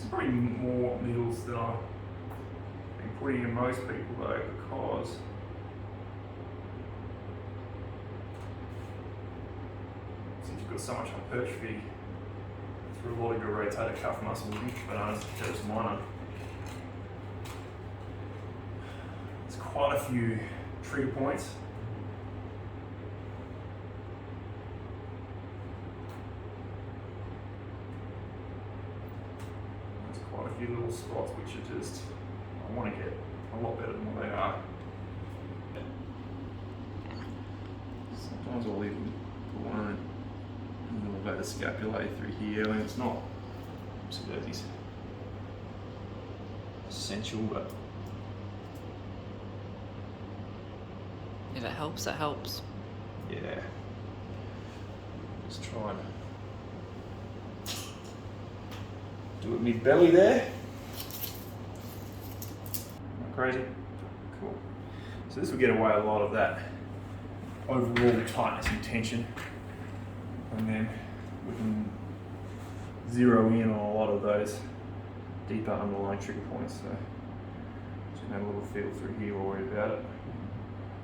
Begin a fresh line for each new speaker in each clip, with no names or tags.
probably more needles than I've been putting in most people though, because since you've got so much hypertrophy through a lot of your rotator cuff muscles, bananas, there's minor. There's quite a few trigger points. Quite a few little spots which are just, I want to get a lot better than what they are. Sometimes I'll even put one in a little bit of scapulae through here. I mean, it's not absolutely essential, but
if it helps, it helps.
yeah. Just trying to do it mid-belly there. Not crazy? Cool. So this will get away a lot of that overall tightness and tension. And then we can zero in on a lot of those deeper underlying trigger points. So just gonna have a little feel through here while we're about it.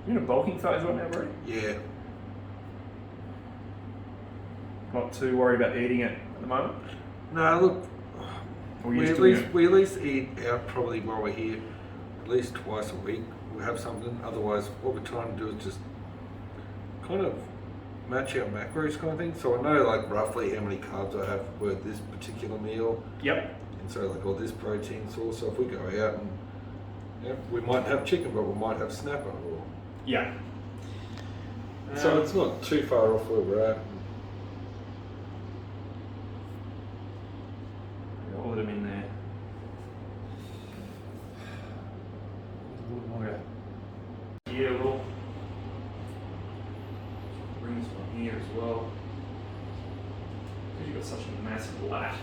You in a bulking phase right now, Brady?
Yeah.
Not too worried about eating it at the moment?
No, look, we at least eat out probably while we're here, at least twice a week. We'll have something. Otherwise, what we're trying to do is just kind of match our macros kind of thing. So I know like roughly how many carbs I have with this particular meal.
Yep.
And so like all this protein source. So if we go out and we might have chicken, but we might have snapper. Or
yeah.
So it's not too far off where we're at.
All of them in there. A little longer. Here a little. Bring this one here as well. Because you've got such a massive lat,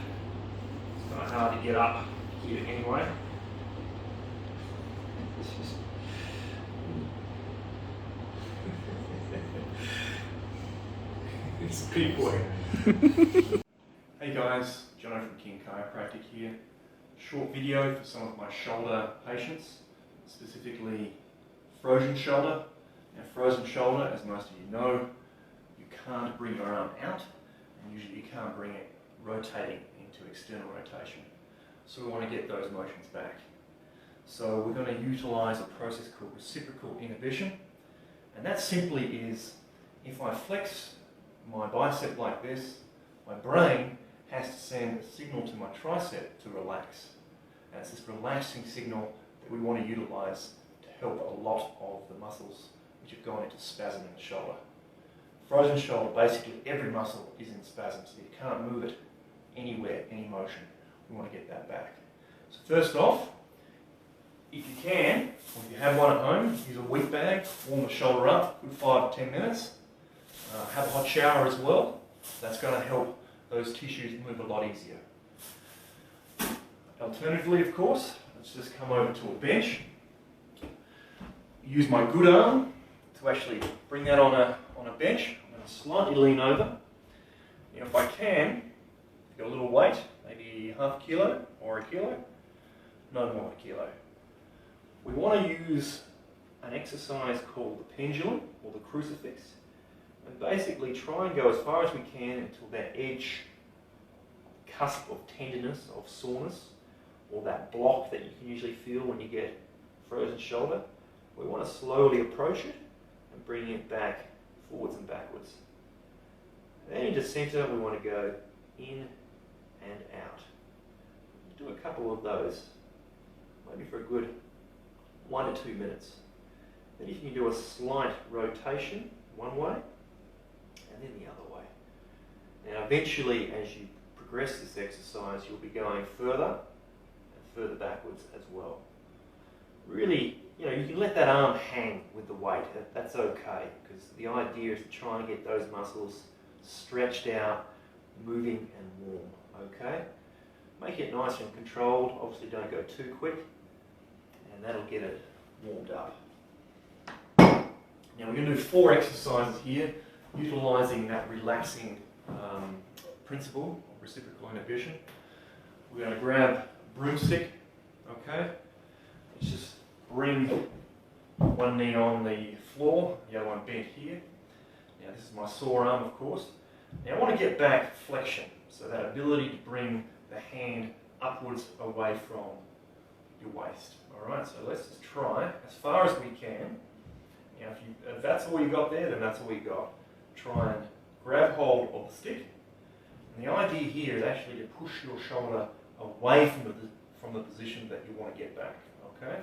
it's kind of hard to get up here anyway. It's just it's a big boy. Hey guys, Jono from King Chiropractic here. Short video for some of my shoulder patients, specifically frozen shoulder. Now frozen shoulder, as most of you know, you can't bring your arm out, and usually you can't bring it rotating into external rotation. So we want to get those motions back. So we're going to utilize a process called Reciprocal Inhibition, and that simply is, if I flex my bicep like this, my brain has to send a signal to my tricep to relax. And it's this relaxing signal that we want to utilize to help a lot of the muscles which have gone into spasm in the shoulder. Frozen shoulder, basically every muscle is in spasm, so you can't move it anywhere, any motion. We want to get that back. So first off, if you can, or if you have one at home, use a wheat bag, warm the shoulder up, good 5 to 10 minutes. Have a hot shower as well. That's going to help those tissues move a lot easier. Alternatively, of course, let's just come over to a bench. Use my good arm to actually bring that on a bench. I'm going to slightly lean over. Now, if I can, get a little weight, maybe half a kilo or a kilo, no more than a kilo. We want to use an exercise called the pendulum or the crucifix, and basically try and go as far as we can until that edge cusp of tenderness, of soreness, or that block that you can usually feel when you get frozen shoulder. We want to slowly approach it and bring it back forwards and backwards. And then into center, we want to go in and out. Do a couple of those, maybe for a good 1 to 2 minutes. Then you can do a slight rotation one way and then the other way. Now eventually, as you progress this exercise, you'll be going further and further backwards as well. Really, you can let that arm hang with the weight. That's okay, because the idea is to try and get those muscles stretched out, moving and warm, okay? Make it nice and controlled. Obviously don't go too quick, and that'll get it warmed up. Now we're going to do 4 exercises here, utilising that relaxing principle of reciprocal inhibition. we're going to grab a broomstick, okay? Let's just bring one knee on the floor, the other one bent here. Now this is my sore arm, of course. Now I want to get back flexion, so that ability to bring the hand upwards away from your waist. Alright, so let's just try as far as we can. Now if that's all you got there, then that's all you got. Try and grab hold of the stick. And the idea here is actually to push your shoulder away from the position that you want to get back. Okay?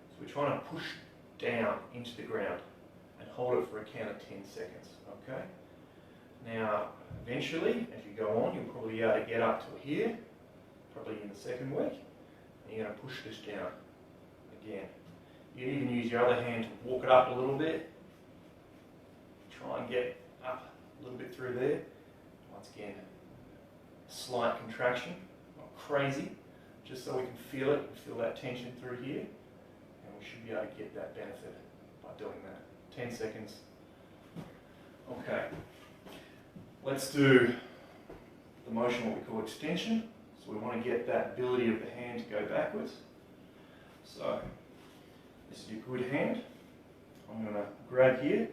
So we're trying to push down into the ground and hold it for a count of 10 seconds. Okay? Now, eventually, as you go on, you'll probably be able to get up to here, probably in the second week, and you're going to push this down again. You can even use your other hand to walk it up a little bit. Try and get up a little bit through there. Once again, slight contraction, not crazy, just so we can feel it, feel that tension through here, and we should be able to get that benefit by doing that. 10 seconds. Okay. Let's do the motion, what we call extension. So we want to get that ability of the hand to go backwards. So this is your good hand. I'm going to grab here,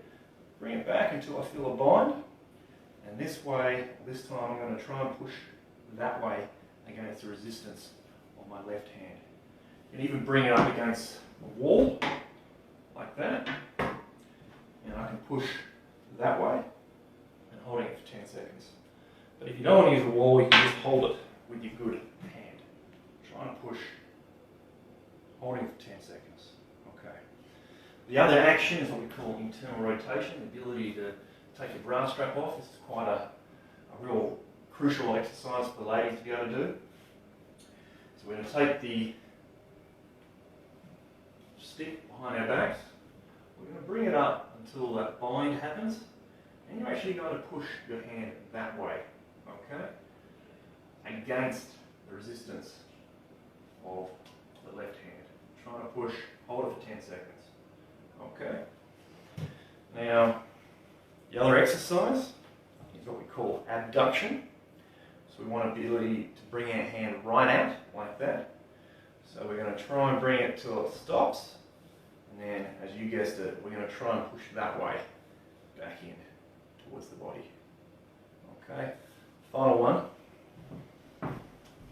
bring it back until I feel a bind. And this way, this time I'm going to try and push that way against the resistance of my left hand. You can even bring it up against a wall, like that. And I can push that way and holding it for 10 seconds. But if you don't want to use a wall, you can just hold it with your good hand. Try and push, holding it for 10 seconds. Okay. The other action is what we call internal rotation, the ability to take your bra strap off. This is quite a real crucial exercise for the ladies to be able to do. So we're going to take the stick behind our backs. We're going to bring it up until that bind happens, and you're actually going to push your hand that way, okay, against the resistance of the left hand. Trying to push, hold it for 10 seconds. Okay. Now, the other exercise is what we call abduction. So we want ability to bring our hand right out like that. So we're going to try and bring it till it stops. And then, as you guessed it, we're going to try and push that way back in towards the body. Okay. Final one.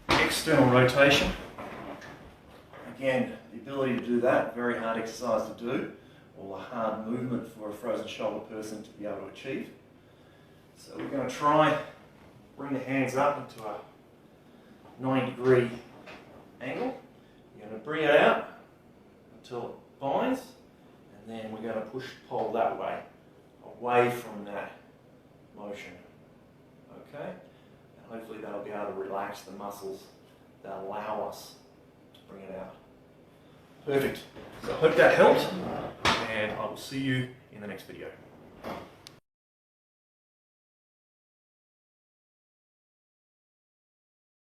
External rotation. Again, the ability to do that, very hard exercise to do, or a hard movement for a frozen shoulder person to be able to achieve. So we're going to try, bring the hands up into a 90-degree angle. You're going to bring it out until it binds, and then we're going to push the pole that way, away from that motion. Okay? And hopefully that'll be able to relax the muscles that allow us to bring it out. Perfect. So I hope that helped, and I will see you in the next video.